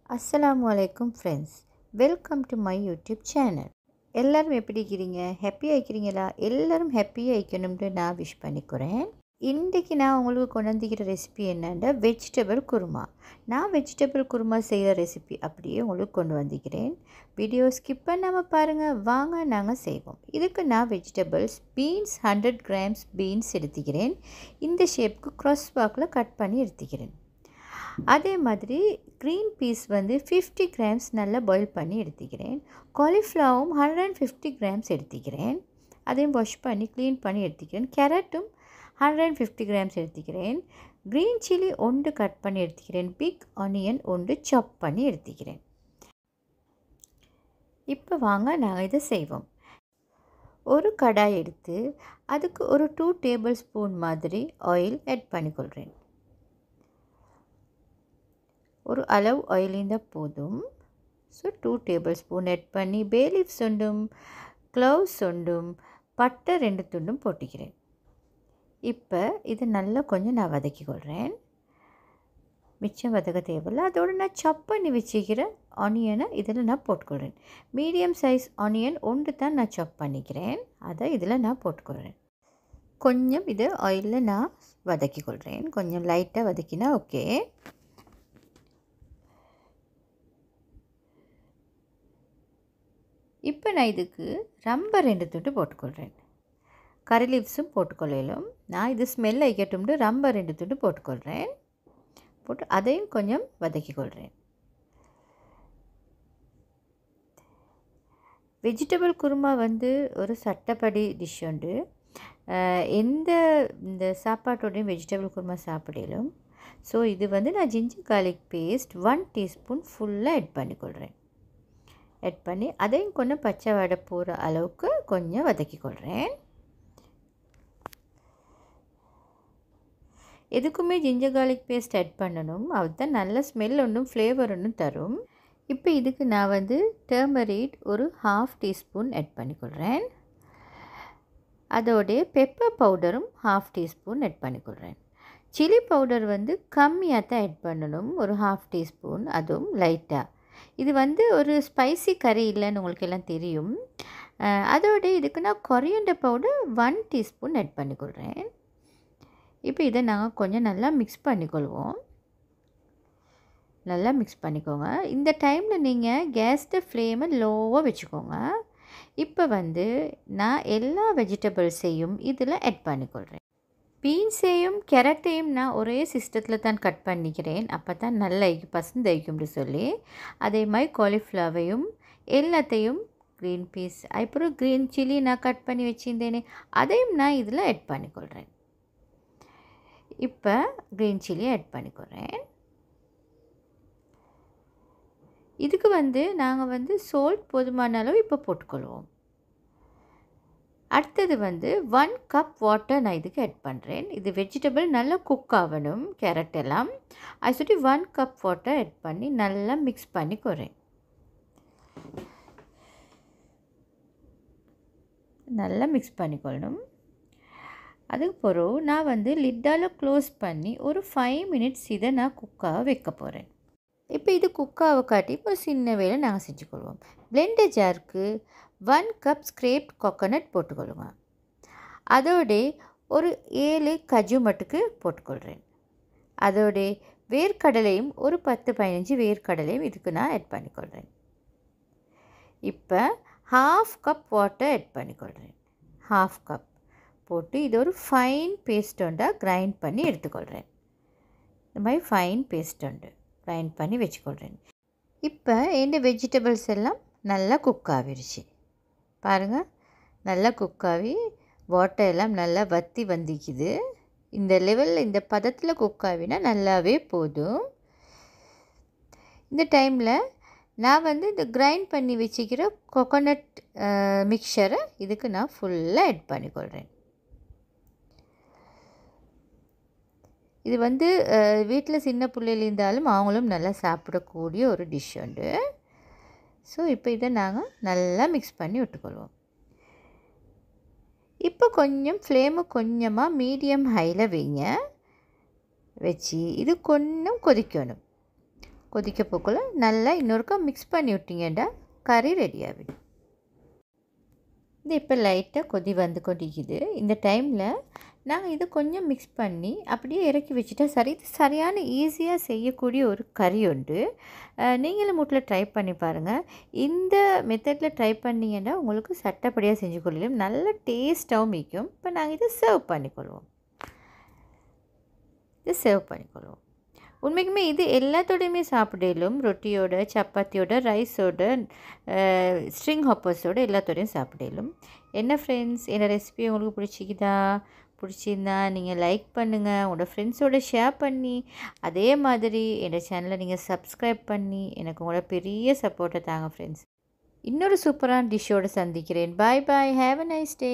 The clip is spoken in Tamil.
Assalamualaikum friends. Welcome to my YouTube channel. எல்லாரும் எப்படி இருக்கிறீங்க? ஹாப்பியாக இருக்கிறீங்களா? எல்லாரும் ஹாப்பியாக இருக்கணும்னு நான் விஷ் பண்ணிக்கிறேன். இன்றைக்கி நான் உங்களுக்கு கொண்டு வந்துக்கிற ரெசிபி என்னென்னா வெஜிடபிள் குருமா. நான் வெஜிடபிள் குருமா செய்கிற ரெசிபி அப்படியே உங்களுக்கு கொண்டு வந்திக்கிறேன். வீடியோ ஸ்கிப் பண்ணாமல் பாருங்கள். வாங்க நாங்கள் செய்வோம். இதுக்கு நான் வெஜிடபிள்ஸ் பீன்ஸ் 100 grams பீன்ஸ் எடுத்துக்கிறேன். இந்த ஷேப்புக்கு க்ராஸ் வாக்கில் கட் பண்ணி எடுத்துக்கிறேன். அதே மாதிரி க்ரீன் பீஸ் வந்து 50 grams நல்லா பாயில் பண்ணி எடுத்துக்கிறேன். காலிஃப்ளவரும் 150 grams எடுத்துக்கிறேன். அதையும் வாஷ் பண்ணி க்ளீன் பண்ணி எடுத்துக்கிறேன். கேரட்டும் 150 grams எடுத்துக்கிறேன். க்ரீன் சில்லி ஒன்று கட் பண்ணி எடுத்துக்கிறேன். பிக் ஆனியன் ஒன்று சாப் பண்ணி எடுத்துக்கிறேன். இப்போ வாங்க நாங்கள் இதை செய்வோம். ஒரு கடாய் எடுத்து அதுக்கு ஒரு 2 tablespoon மாதிரி ஆயில் ஆட் பண்ணிக்கொள்கிறேன். ஒரு அளவு ஆயில் இருந்தால் போதும். ஸோ 2 tablespoon ஆட் பண்ணி பே லீவ்ஸ் ஒன்றும் க்ளவுஸ் ஒன்றும் பட்டை 2 துண்டும் போட்டுக்கிறேன். இப்போ இது நல்லா கொஞ்சம் நான் வதக்கிக்கொள்கிறேன். மிச்சம் வதக்க தேவையில்லை. அதோடு நான் சாப் பண்ணி வச்சுக்கிற ஆனியனை இதில் நான் போட்டுக்கொள்கிறேன். மீடியம் சைஸ் ஆனியன் ஒன்று தான் நான் சாப் பண்ணிக்கிறேன். அதை இதில் நான் போட்டுக்கொள்கிறேன். கொஞ்சம் இது ஆயிலில் நான் வதக்கிக்கொள்கிறேன். கொஞ்சம் லைட்டாக வதக்கினா ஓகே. இப்போ நான் இதுக்கு ரொம்ப 2 துண்டு போட்டுக்கொள்கிறேன். கறி லீவ்ஸும் போட்டுக்கொள்ளலும். நான் இது ஸ்மெல் ஐக்கட்டும்னு ரொம்ப 2 துண்டு போட்டுக்கொள்கிறேன். போட்டு அதையும் கொஞ்சம் வதக்கிக்கொள்கிறேன். வெஜிடபிள் குருமா வந்து ஒரு சட்டப்படி டிஷ் உண்டு. இந்த சாப்பாட்டோடையும் வெஜிடபிள் குருமா சாப்பிடலும். ஸோ இது வந்து நான் ஜிஞ்சர் கார்லிக் பேஸ்ட் 1 teaspoon ஃபுல்லாக ஆட் பண்ணிக்கொள்கிறேன். ஆட் பண்ணி அதையும் கொஞ்சம் பச்சை வடை போகிற அளவுக்கு கொஞ்சம் வதக்கிக்கொள்கிறேன். எதுக்குமே ஜிஞ்சர் கார்லிக் பேஸ்ட் ஆட் பண்ணணும். அதுதான் நல்ல ஸ்மெல் ஒன்றும் ஃப்ளேவர் ஒன்றும் தரும். இப்போ இதுக்கு நான் வந்து டர்மரிக் ஒரு 1/2 teaspoon ஆட் பண்ணிக்கொள்கிறேன். அதோடைய பெப்பர் பவுடரும் 1/2 teaspoon ஆட் பண்ணிக்கொள்கிறேன். சில்லி பவுடர் வந்து கம்மியாக தான் ஆட் பண்ணணும். ஒரு 1/2 teaspoon, அதுவும் லைட்டாக. இது வந்து ஒரு ஸ்பைசி கறி இல்லைன்னு உங்களுக்கு எல்லாம் தெரியும். அதோட இதுக்கு நான் கொரியண்டர் பவுடர் 1 teaspoon ஆட் பண்ணிக்கொள்கிறேன். இப்போ இதை நாங்கள் கொஞ்சம் நல்லா மிக்ஸ் பண்ணிக்கொள்வோம். நல்லா மிக்ஸ் பண்ணிக்கோங்க. இந்த டைமில் நீங்கள் கேஸ்ட ஃப்ளேமை லோவாக வச்சுக்கோங்க. இப்போ வந்து நான் எல்லா வெஜிடபிள்ஸையும் இதில் ஆட் பண்ணிக்கொள்கிறேன். பீன்ஸையும் கேரட்டையும் நான் ஒரே சிஸ்டத்தில் தான் கட் பண்ணிக்கிறேன். அப்போ தான் நல்லா பசந்தாய்க்கும்னு சொல்லி. அதே மாதிரி காலிஃப்ளவரையும் எல்லாத்தையும் க்ரீன் பீஸ் அப்புறம் க்ரீன் சில்லி நான் கட் பண்ணி வச்சுருந்தேனே அதையும் நான் இதில் ஆட் பண்ணிக்கொள்கிறேன். இப்போ க்ரீன் சில்லி ஆட் பண்ணிக்கொள்கிறேன். இதுக்கு வந்து நாங்கள் வந்து சால்ட் போதுமான அளவு இப்போ போட்டுக்கொள்வோம். அடுத்தது வந்து 1 cup வாட்டர் நான் இதுக்கு ஆட் பண்ணுறேன். இது வெஜிடபிள் நல்லா குக் ஆகணும், கேரட் எல்லாம். அது சொல்லி 1 cup வாட்டர் ஆட் பண்ணி நல்லா மிக்ஸ் பண்ணிக்கொறேன். நல்லா மிக்ஸ் பண்ணிக்கொள்ளணும். அதுக்கு பிறகு நான் வந்து லிட்டால் க்ளோஸ் பண்ணி ஒரு 5 minutes இதை நான் குக்காக வைக்க போகிறேன். இப்போ இது குக்காக காட்டி இப்போ சின்ன வேலை நாங்கள் செஞ்சுக்கொள்வோம். பிளெண்டர் ஜாருக்கு 1 cup scraped coconut போட்டுக்கொள்ளுங்க. அதோட ஒரு 7 கஜு மட்டுக்கு போட்டுக்கொள்கிறேன். அதோட வேர்க்கடலையும் ஒரு 10-15 வேர்க்கடலையும் இதுக்கு நான் ஆட் பண்ணிக்கொள்கிறேன். இப்போ 1/2 cup வாட்டர் ஆட் பண்ணிக்கொள்கிறேன். 1/2 cup போட்டு இது ஒரு ஃபைன் பேஸ்ட் ஒன்றா கிரைண்ட் பண்ணி எடுத்துக்கொள்கிறேன். இந்த மாதிரி ஃபைன் பேஸ்ட் ஒன்று கிரைண்ட் பண்ணி வச்சுக்கொள்கிறேன். இப்போ இந்த வெஜிடபிள்ஸ் எல்லாம் நல்லா குக் ஆகிடுச்சு. பாருங்கள், நல்லா குக்காகி வாட்டர் எல்லாம் நல்லா வற்றி வந்துக்குது. இந்த லெவலில் இந்த பதத்தில் குக்காகினா நல்லாவே போதும். இந்த டைமில் நான் வந்து இந்த கிரைண்ட் பண்ணி வச்சுக்கிற கோகோனட் மிக்சரை இதுக்கு நான் ஃபுல்லாக ஆட் பண்ணிக்கொள்கிறேன். இது வந்து வீட்டில் சின்ன பிள்ளைகள் இருந்தாலும் அவங்களும் நல்லா சாப்பிடக்கூடிய ஒரு டிஷ் உண்டு. ஸோ இப்போ இதை நாங்கள் நல்லா மிக்ஸ் பண்ணி விட்டுக்கொள்வோம். இப்போ கொஞ்சம் ஃப்ளேமு கொஞ்சமாக மீடியம் ஹையில் வைங்க. வச்சு இது கொஞ்சம் கொதிக்கணும். கொதிக்க போக்குள்ள நல்லா இன்னொருக்கா மிக்ஸ் பண்ணி விட்டிங்கடா கறி ரெடி ஆகிடும். இது இப்போ லைட்டாக கொதி வந்து கொதிக்குது. இந்த டைமில் நாங்கள் இது கொஞ்சம் மிக்ஸ் பண்ணி அப்படியே இறக்கி வச்சுட்டா சரி. இது சரியான ஈஸியாக செய்யக்கூடிய ஒரு கறி உண்டு. நீங்களும் வீட்டில் ட்ரை பண்ணி பாருங்கள். இந்த மெத்தடில் ட்ரை பண்ணிங்கன்னா உங்களுக்கு சட்டப்படியாக செஞ்சு கொள்ளலாம். நல்ல டேஸ்ட்டாகவும் மிக்கும். இப்போ நாங்கள் இதை சர்வ் பண்ணிக்கொள்வோம். உண்மைக்குமே இது எல்லாத்தோடையுமே சாப்பிடலும். ரொட்டியோட, சப்பாத்தியோட, ரைஸோட, ஸ்ட்ரிங் ஹாப்பர்ஸோட எல்லாத்தோடையும் சாப்பிடலும். என்ன ஃப்ரெண்ட்ஸ், என்னோடய ரெசிபி உங்களுக்கு பிடிச்சிருந்தா நீங்கள் லைக் பண்ணுங்கள், உங்களோட ஃப்ரெண்ட்ஸோடு ஷேர் பண்ணி, அதே மாதிரி என்னோடய சேனலை நீங்கள் சப்ஸ்கிரைப் பண்ணி எனக்கு உங்களோட பெரிய சப்போர்ட்டை தாங்க ஃப்ரெண்ட்ஸ். இன்னொரு சூப்பரான டிஷ்ஷோடு சந்திக்கிறேன். Bye bye. Have a nice day.